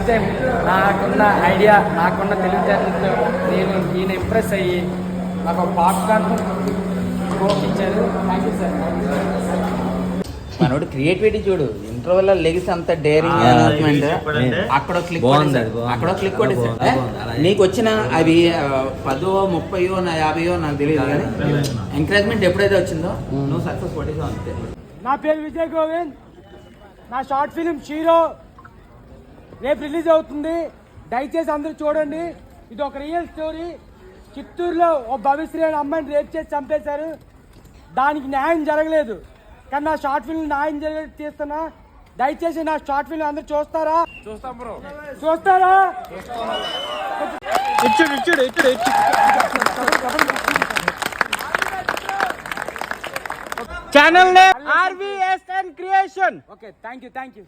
First time నాకున్న idea, నాకున్న తెలివితేటలతో నేను ఈయన ఇంప్రెస్ అయ్యి నాకు ఒక పాప్కార్న్ కోక్ ఇచ్చారు. Thank you sir. మనోడు క్రియేటివిటీ చూడు, ఇంటర్వెల్ లెగిసి అంత డేరింగ్ అనౌన్స్మెంట్. అక్కడ క్లిక్ అక్కడ క్లిక్ కొట్టేసాడు. నీకు వచ్చిన అవి 10, 30, 50 నాకు తెలియదు, కానీ ఎంకరేజ్మెంట్ ఎప్పుడైతే వచ్చిందో నువ్వు సక్సెస్ కొట్టేసావు అంతే. నా పేరు విజయ్ గోవింద్. నా షార్ట్ ఫిలిం షీరో రేపు రిలీజ్ అవుతుంది. దయచేసి అందరూ చూడండి. ఇది ఒక రియల్ స్టోరీ. చిత్తూరులో ఓ భవిశ్రీ అనే అమ్మాయిని రేప్ చేసి చంపేశారు. దానికి న్యాయం జరగలేదు, కానీ నా షార్ట్ ఫిల్మ్ న్యాయం జరిగేది చేస్తున్నా. దయచేసి నా షార్ట్ ఫిల్మ్ అందరూ చూస్తారా? చూస్తాం బ్రో. చూస్తారా? ఇచ్చుడు channel name RVSN creation. Okay, thank you.